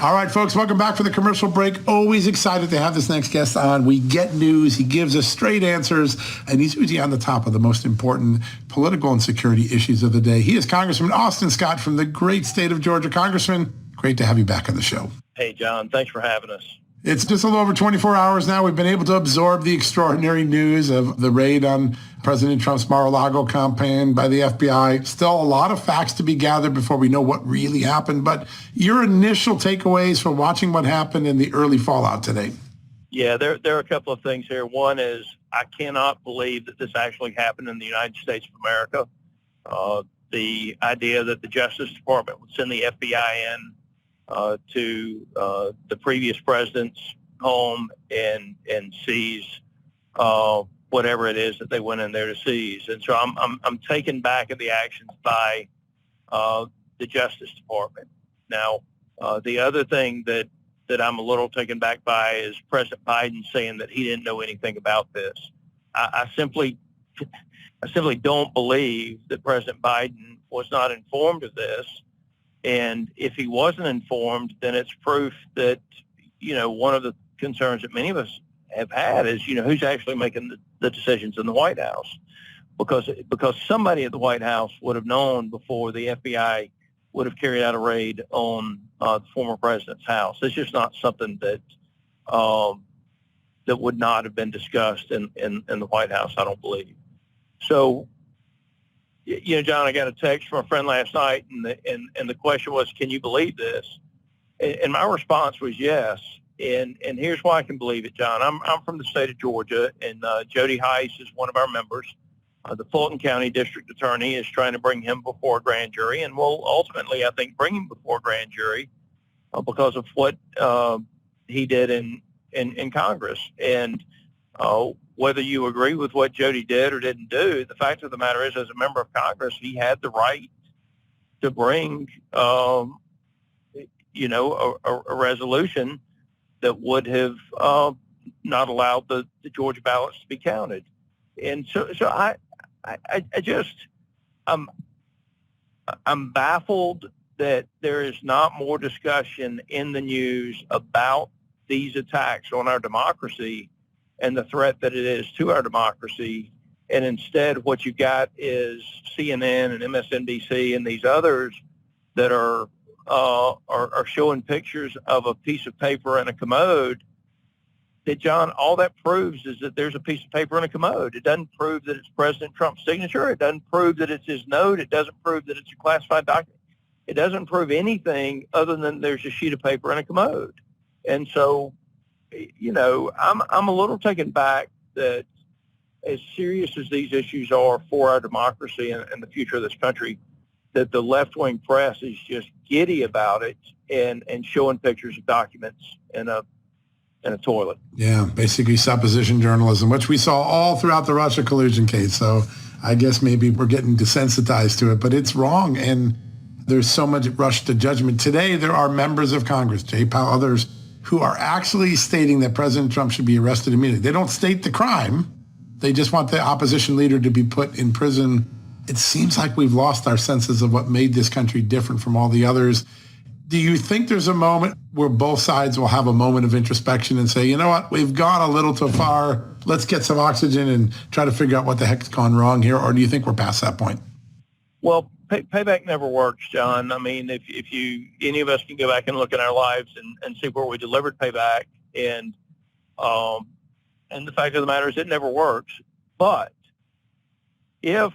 All right, folks, welcome back for the commercial break. Always excited to have this next guest on. We get news. He gives us straight answers, and he's usually on the top of the most important political and security issues of the day. He is Congressman Austin Scott from the great state of Georgia. Congressman, great to have you back on the show. Hey, John, thanks for having us. It's just a little over 24 hours now. We've been able to absorb the extraordinary news of the raid on President Trump's Mar-a-Lago campaign by the FBI. Still a lot of facts to be gathered before we know what really happened. But your initial takeaways from watching what happened in the early fallout today? Yeah, there are a couple of things here. One is I cannot believe that this actually happened in the United States of America. The idea that the Justice Department would send the FBI in to the previous president's home and seize whatever it is that they went in there to seize. And so I'm taken back at the actions by the Justice Department. Now, the other thing that I'm a little taken back by is President Biden saying that he didn't know anything about this. I simply don't believe that President Biden was not informed of this. And if he wasn't informed, then it's proof that, one of the concerns that many of us have had is, who's actually making the decisions in the White House? Because somebody at the White House would have known before the FBI would have carried out a raid on the former president's house. It's just not something that that would not have been discussed in the White House, I don't believe. So, John, I got a text from a friend last night, and the question was, can you believe this? And my response was yes. And here's why I can believe it, John. I'm from the state of Georgia, and Jody Heiss is one of our members. The Fulton County District Attorney is trying to bring him before a grand jury, and will ultimately, I think, bring him before a grand jury because of what he did in Congress. And whether you agree with what Jody did or didn't do, the fact of the matter is, as a member of Congress, he had the right to bring, a resolution that would have not allowed the Georgia ballots to be counted. And so I'm baffled that there is not more discussion in the news about these attacks on our democracy and the threat that it is to our democracy. And instead, what you got is CNN and MSNBC and these others that are showing pictures of a piece of paper in a commode. That, John, all that proves is that there's a piece of paper in a commode. It doesn't prove that it's President Trump's signature. It doesn't prove that it's his note. It doesn't prove that it's a classified document. It doesn't prove anything other than there's a sheet of paper in a commode. And so, I'm a little taken back that as serious as these issues are for our democracy and the future of this country, that the left-wing press is just giddy about it and showing pictures of documents in a toilet. Yeah, basically supposition journalism, which we saw all throughout the Russia collusion case. So I guess maybe we're getting desensitized to it, but it's wrong. And there's so much rush to judgment. Today, there are members of Congress, Jay Powell, others, who are actually stating that President Trump should be arrested immediately. They don't state the crime. They just want the opposition leader to be put in prison. It seems like we've lost our senses of what made this country different from all the others. Do you think there's a moment where both sides will have a moment of introspection and say, you know what, we've gone a little too far. Let's get some oxygen and try to figure out what the heck's gone wrong here? Or do you think we're past that point? Well, payback never works, John. I mean, if any of us can go back and look at our lives and see where we delivered payback, and the fact of the matter is it never works. But if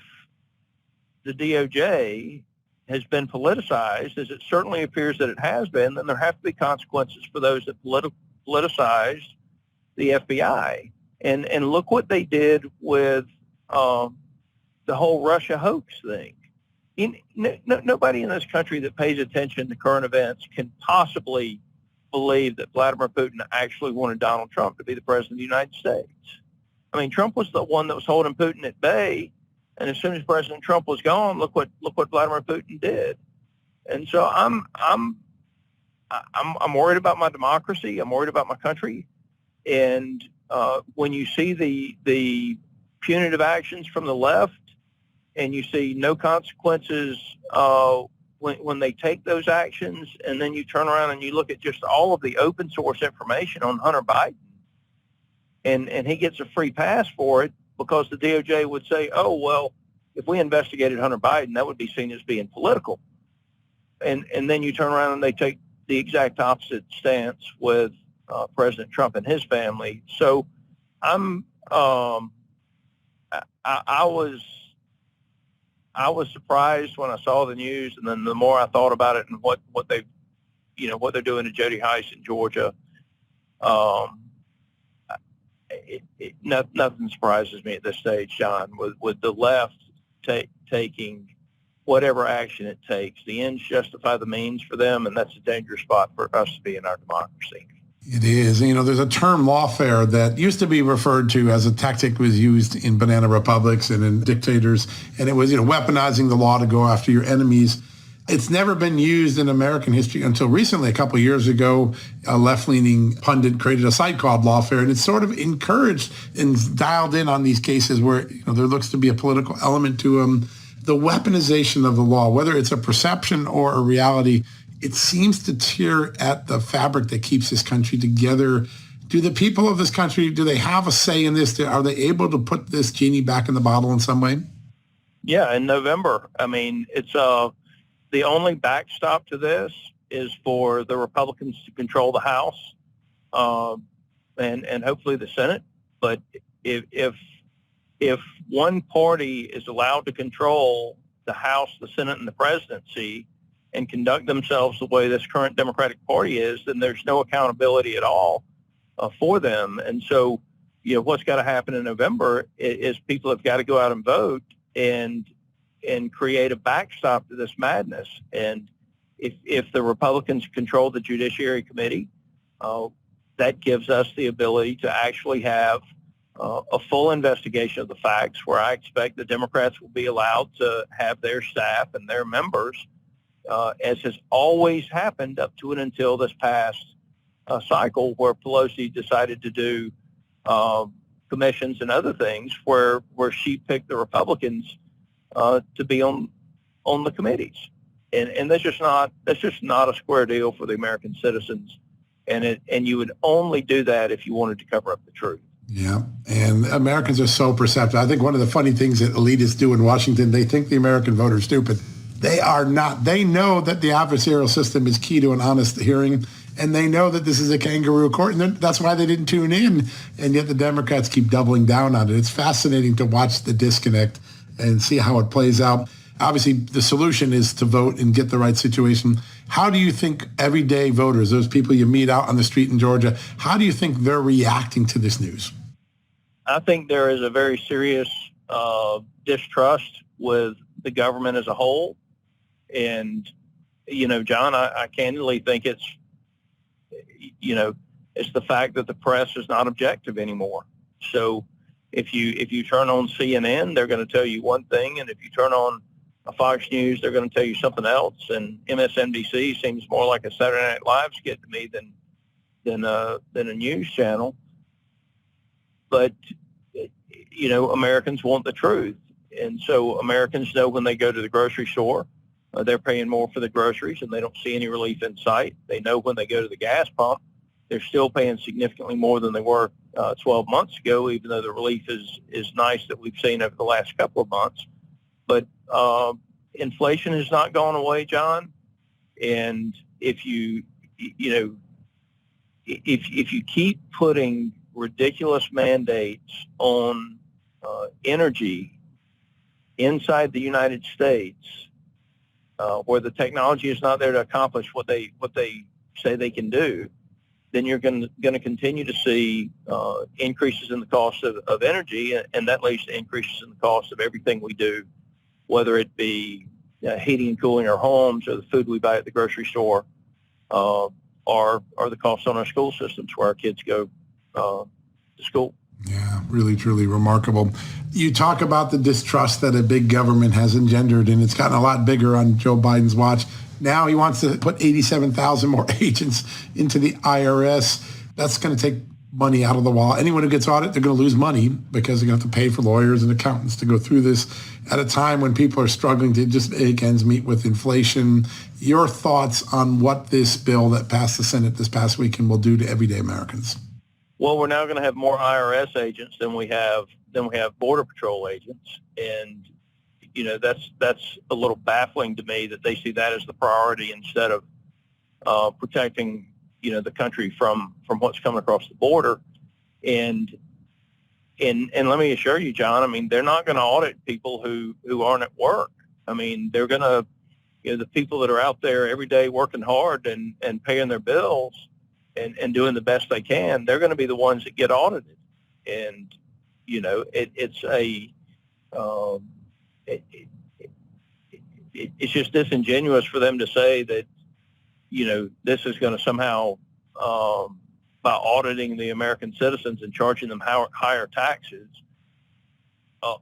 the DOJ has been politicized, as it certainly appears that it has been, then there have to be consequences for those that politicized the FBI. And look what they did with the whole Russia hoax thing. Nobody in this country that pays attention to current events can possibly believe that Vladimir Putin actually wanted Donald Trump to be the president of the United States. I mean, Trump was the one that was holding Putin at bay, and as soon as President Trump was gone, look what Vladimir Putin did. And so I'm worried about my democracy. I'm worried about my country. And when you see the punitive actions from the left, and you see no consequences when they take those actions, and then you turn around and you look at just all of the open source information on Hunter Biden, and he gets a free pass for it because the DOJ would say, oh, well, if we investigated Hunter Biden, that would be seen as being political. And then you turn around and they take the exact opposite stance with President Trump and his family. So I was surprised when I saw the news, and then the more I thought about it and what they're doing to Jody Heiss in Georgia, nothing surprises me at this stage, John. With the left taking whatever action it takes, the ends justify the means for them, and that's a dangerous spot for us to be in our democracy. It is. There's a term, lawfare, that used to be referred to as a tactic was used in banana republics and in dictators, and it was, weaponizing the law to go after your enemies. It's never been used in American history until recently. A couple of years ago, a left-leaning pundit created a site called Lawfare, and it's sort of encouraged and dialed in on these cases where there looks to be a political element to them. The weaponization of the law, whether it's a perception or a reality, it seems to tear at the fabric that keeps this country together. Do the people of this country, do they have a say in this? Are they able to put this genie back in the bottle in some way? Yeah, in November. I mean, it's the only backstop to this is for the Republicans to control the House and hopefully the Senate. But if one party is allowed to control the House, the Senate, and the presidency and conduct themselves the way this current Democratic Party is, then there's no accountability at all for them. And so, what's got to happen in November is people have got to go out and vote and create a backstop to this madness. And if the Republicans control the Judiciary Committee, that gives us the ability to actually have a full investigation of the facts, where I expect the Democrats will be allowed to have their staff and their members, as has always happened up to and until this past cycle, where Pelosi decided to do commissions and other things where she picked the Republicans to be on the committees. And that's just not a square deal for the American citizens. And you would only do that if you wanted to cover up the truth. Yeah, and Americans are so perceptive. I think one of the funny things that elitists do in Washington, they think the American voter is stupid. They are not. They know that the adversarial system is key to an honest hearing, and they know that this is a kangaroo court, and that's why they didn't tune in. And yet the Democrats keep doubling down on it. It's fascinating to watch the disconnect and see how it plays out. Obviously, the solution is to vote and get the right situation. How do you think everyday voters, those people you meet out on the street in Georgia, how do you think they're reacting to this news? I think there is a very serious distrust with the government as a whole. And, John, I candidly think it's the fact that the press is not objective anymore. So if you turn on CNN, they're going to tell you one thing, and if you turn on Fox News, they're going to tell you something else. And MSNBC seems more like a Saturday Night Live skit to me than a news channel. But Americans want the truth, and so Americans know when they go to the grocery store, they're paying more for the groceries, and they don't see any relief in sight. They know when they go to the gas pump, they're still paying significantly more than they were 12 months ago, even though the relief is nice that we've seen over the last couple of months. But inflation has not gone away, John. And if you keep putting ridiculous mandates on energy inside the United States, where the technology is not there to accomplish what they say they can do, then you're going to continue to see increases in the cost of energy, and that leads to increases in the cost of everything we do, whether it be heating and cooling our homes, or the food we buy at the grocery store, or the costs on our school systems where our kids go to school. Yeah, really, truly remarkable. You talk about the distrust that a big government has engendered, and it's gotten a lot bigger on Joe Biden's watch. Now he wants to put 87,000 more agents into the IRS. That's going to take money out of the wall. Anyone who gets audited, they're going to lose money because they're going to have to pay for lawyers and accountants to go through this at a time when people are struggling to just make ends meet with inflation. Your thoughts on what this bill that passed the Senate this past weekend will do to everyday Americans? Well, we're now going to have more IRS agents than we have Border Patrol agents, and that's a little baffling to me that they see that as the priority instead of protecting the country from what's coming across the border. And let me assure you, John, I mean, they're not going to audit people who aren't at work. I mean, they're going to, the people that are out there every day working hard and paying their bills and doing the best they can, they're going to be the ones that get audited. And, it's just disingenuous for them to say that, this is going to somehow, by auditing the American citizens and charging them higher taxes,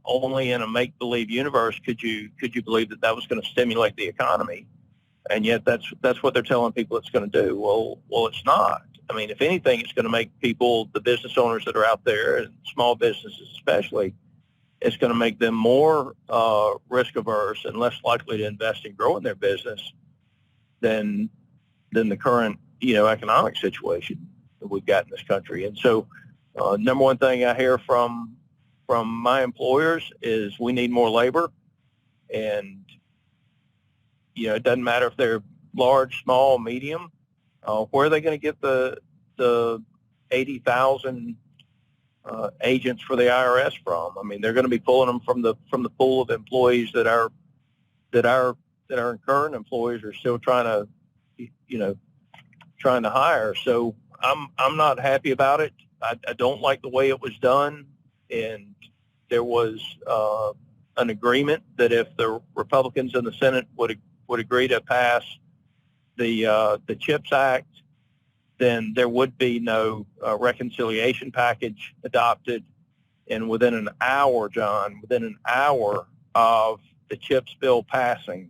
only in a make-believe universe could you believe that was going to stimulate the economy, and yet that's what they're telling people it's going to do. Well, it's not. I mean, if anything, it's going to make people, the business owners that are out there, and small businesses especially, it's going to make them more risk averse and less likely to invest in growing their business than the current economic situation that we've got in this country. And so, number one thing I hear from my employers is we need more labor, and it doesn't matter if they're large, small, medium. Where are they going to get the 80,000 agents for the IRS from? I mean, they're going to be pulling them from the pool of employees that our current employees are still trying to hire. So I'm not happy about it. I don't like the way it was done, and there was an agreement that if the Republicans in the Senate would agree to pass the CHIPS Act, then there would be no reconciliation package adopted. And within an hour, John, of the CHIPS bill passing,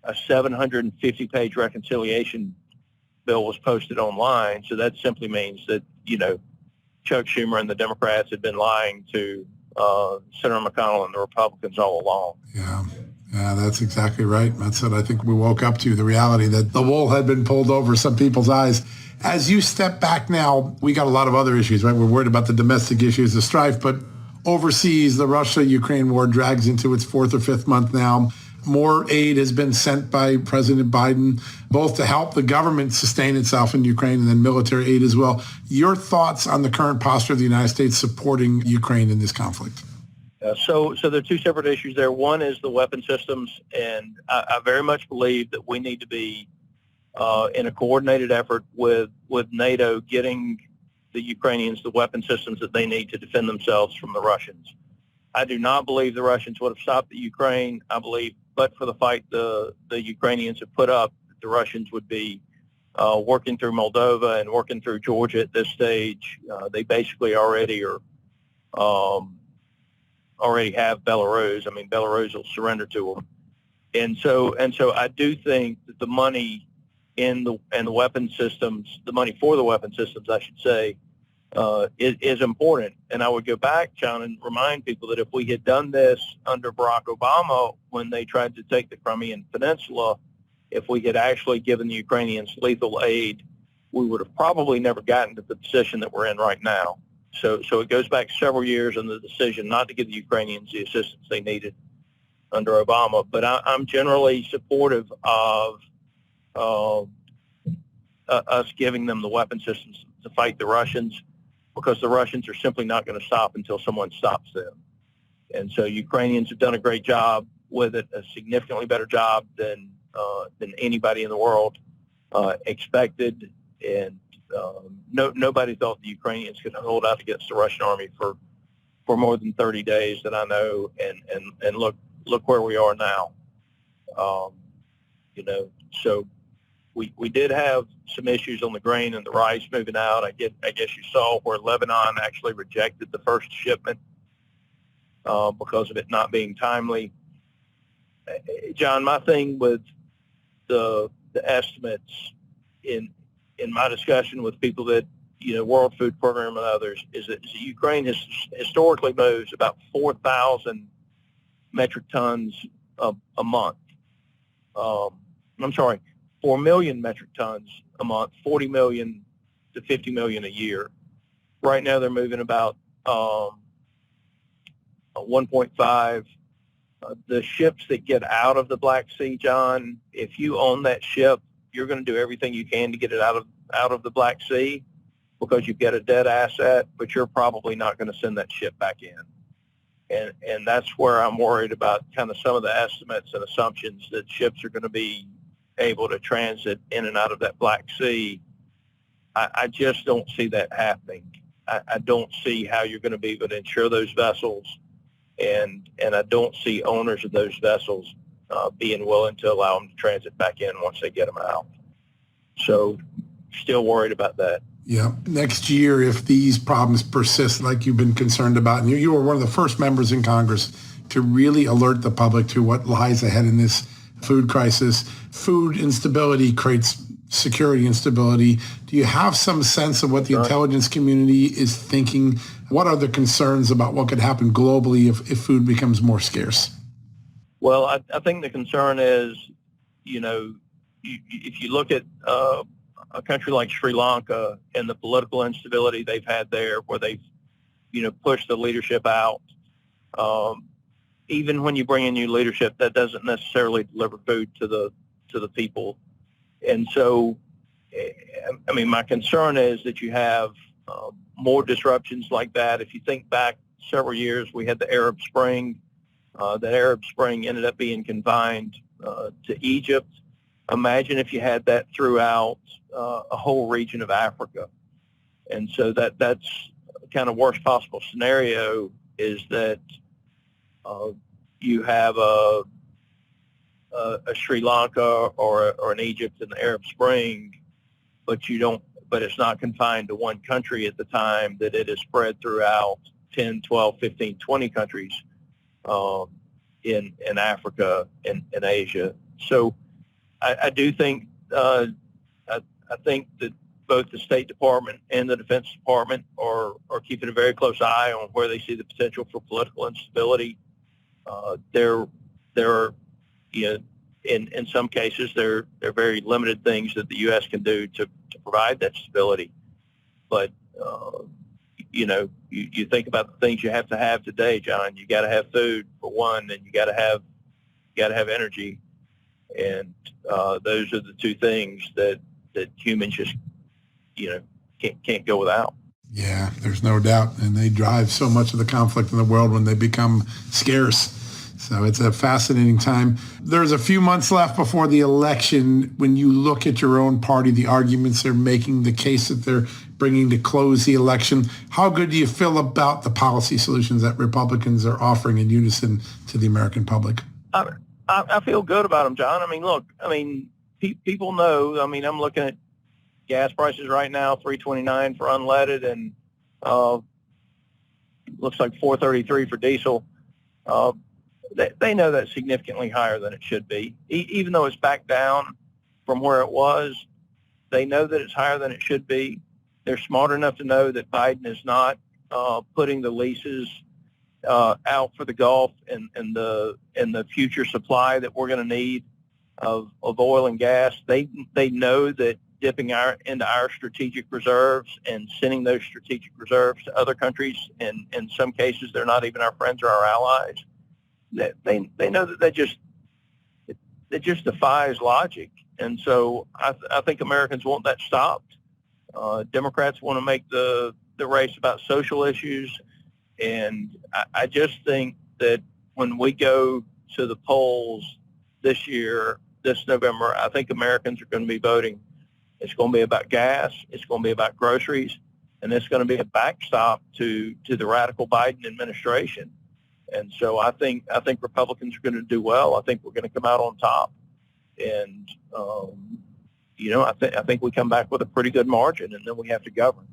a 750-page reconciliation bill was posted online. So that simply means that, Chuck Schumer and the Democrats had been lying to Senator McConnell and the Republicans all along. Yeah, that's exactly right. That's what I think we woke up to, the reality that the wool had been pulled over some people's eyes. As you step back now, we got a lot of other issues, right? We're worried about the domestic issues, the strife, but overseas, the Russia-Ukraine war drags into its fourth or fifth month now. More aid has been sent by President Biden, both to help the government sustain itself in Ukraine and then military aid as well. Your thoughts on the current posture of the United States supporting Ukraine in this conflict? So there are two separate issues there. One is the weapon systems, and I very much believe that we need to be in a coordinated effort with NATO getting the Ukrainians the weapon systems that they need to defend themselves from the Russians. I do not believe the Russians would have stopped the Ukraine. I believe, but for the fight the Ukrainians have put up, the Russians would be working through Moldova and working through Georgia at this stage. They basically already have Belarus. I mean, Belarus will surrender to them, and so I do think that the money in the weapon systems, the money for the weapon systems, I should say, is important. And I would go back, John, and remind people that if we had done this under Barack Obama when they tried to take the Crimean Peninsula, if we had actually given the Ukrainians lethal aid, we would have probably never gotten to the position that we're in right now. So it goes back several years in the decision not to give the Ukrainians the assistance they needed under Obama. But I'm generally supportive of us giving them the weapon systems to fight the Russians, because the Russians are simply not going to stop until someone stops them. And so Ukrainians have done a great job with it, a significantly better job than anybody in the world expected. And nobody thought the Ukrainians could hold out against the Russian army for more than 30 days that I know. And look where we are now. So we did have some issues on the grain and the rice moving out. I guess you saw where Lebanon actually rejected the first shipment because of it not being timely. John, my thing with the estimates in my discussion with people that World Food Program and others, is that Ukraine has historically moves about 4,000 metric tons a month. I'm sorry, 4 million metric tons a month, 40 million to 50 million a year. Right now they're moving about 1.5. The ships that get out of the Black Sea, John, if you own that ship, you're going to do everything you can to get it out of the Black Sea because you've got a dead asset, but you're probably not going to send that ship back in. And that's where I'm worried about kind of some of the estimates and assumptions that ships are going to be able to transit in and out of that Black Sea. I just don't see that happening. I don't see how you're going to be able to insure those vessels, and I don't see owners of those vessels being willing to allow them to transit back in once they get them out. So still worried about that. Yeah. Next year, if these problems persist like you've been concerned about, and you were one of the first members in Congress to really alert the public to what lies ahead in this food crisis. Food instability creates security instability. Do you have some sense of what the intelligence community is thinking? What are the concerns about what could happen globally if food becomes more scarce? Well, I think the concern is, if you look at a country like Sri Lanka and the political instability they've had there, where they've, pushed the leadership out. Even when you bring in new leadership, that doesn't necessarily deliver food to the people. And so, my concern is that you have more disruptions like that. If you think back several years, we had the Arab Spring. That Arab Spring ended up being confined to Egypt. Imagine if you had that throughout a whole region of Africa. And so that's kind of worst possible scenario is that you have a Sri Lanka or an Egypt in the Arab Spring, but it's not confined to one country at the time, that it is spread throughout 10, 12, 15, 20 countries in Africa and Asia. So I do think, I think that both the State Department and the Defense Department are keeping a very close eye on where they see the potential for political instability. There are, in some cases, there are very limited things that the U.S. can do to provide that stability. But, you think about the things you have to have today, John. You got to have food for one, and you got to have energy. And those are the two things that humans just, can't go without. Yeah, there's no doubt. And they drive so much of the conflict in the world when they become scarce. So it's a fascinating time. There's a few months left before the election. When you look at your own party, the arguments they're making, the case that they're bringing to close the election, how good do you feel about the policy solutions that Republicans are offering in unison to the American public? I feel good about them, John. People know. I'm looking at gas prices right now, $3.29 for unleaded, and looks like $4.33 for diesel. They know that's significantly higher than it should be. Even though it's back down from where it was, they know that it's higher than it should be. They're smart enough to know that Biden is not putting the leases out for the Gulf and the future supply that we're going to need of oil and gas. They know that dipping into our strategic reserves and sending those strategic reserves to other countries, and in some cases they're not even our friends or our allies. They know that that just defies logic, and so I think Americans want that stopped. Democrats want to make the race about social issues, and I just think that when we go to the polls this year, this November, I think Americans are going to be voting. It's going to be about gas. It's going to be about groceries, and it's going to be a backstop to the radical Biden administration. And so I think Republicans are going to do well. I think we're going to come out on top, and I think we come back with a pretty good margin, and then we have to govern.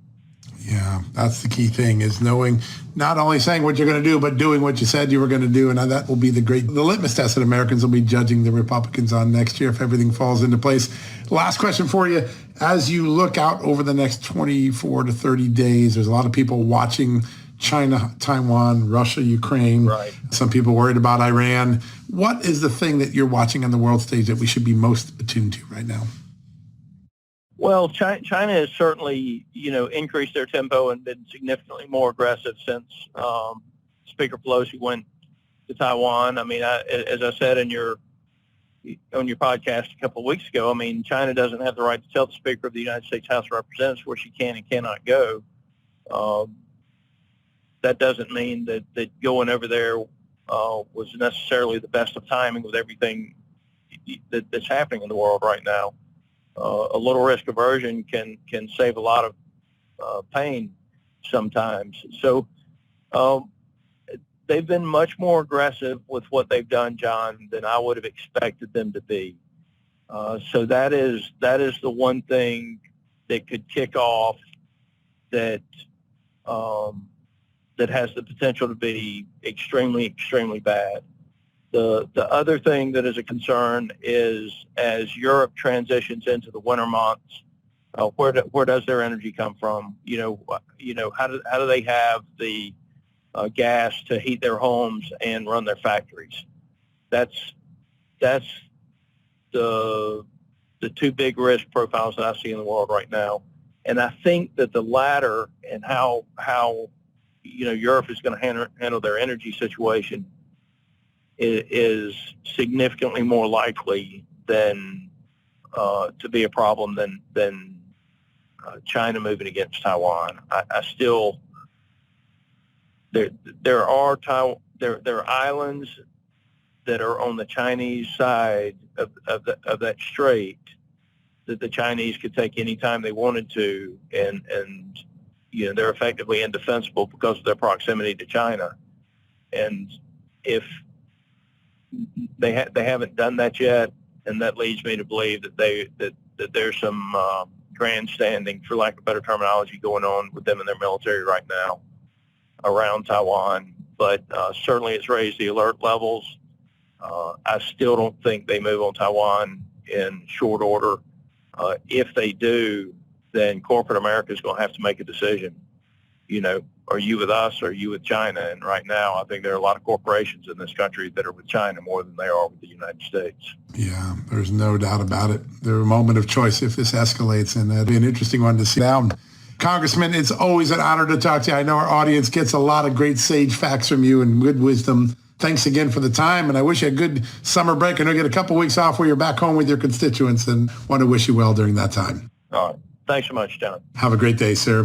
Yeah, that's the key thing, is knowing, not only saying what you're going to do, but doing what you said you were going to do. And that will be the litmus test that Americans will be judging the Republicans on next year if everything falls into place. Last question for you. As you look out over the next 24 to 30 days, there's a lot of people watching China, Taiwan, Russia, Ukraine. Right. Some people worried about Iran. What is the thing that you're watching on the world stage that we should be most attuned to right now? Well, China has certainly, increased their tempo and been significantly more aggressive since Speaker Pelosi went to Taiwan. I mean, as I said on your podcast a couple of weeks ago, I mean, China doesn't have the right to tell the Speaker of the United States House of Representatives where she can and cannot go. That doesn't mean that going over there was necessarily the best of timing with everything that's happening in the world right now. A little risk aversion can save a lot of pain sometimes. So they've been much more aggressive with what they've done, John, than I would have expected them to be. So that is the one thing that could kick off that has the potential to be extremely, extremely bad. The other thing that is a concern is, as Europe transitions into the winter months, where does their energy come from? How do they have the gas to heat their homes and run their factories? That's the two big risk profiles that I see in the world right now. And I think that the latter, and how Europe is going to handle their energy situation, is significantly more likely than to be a problem than China moving against Taiwan. I still, there are islands that are on the Chinese side of that strait that the Chinese could take any time they wanted to, and they're effectively indefensible because of their proximity to China. And if they haven't done that yet, and that leads me to believe that there's some grandstanding, for lack of better terminology, going on with them and their military right now around Taiwan. But certainly it's raised the alert levels. I still don't think they move on Taiwan in short order. If they do, then corporate America is going to have to make a decision. Are you with us or are you with China? And right now, I think there are a lot of corporations in this country that are with China more than they are with the United States. Yeah, there's no doubt about it. They're a moment of choice if this escalates, and that'd be an interesting one to see down. Congressman, it's always an honor to talk to you. I know our audience gets a lot of great sage facts from you and good wisdom. Thanks again for the time, and I wish you a good summer break. I know you get a couple weeks off where you're back home with your constituents, and want to wish you well during that time. All right. Thanks so much, John. Have a great day, sir.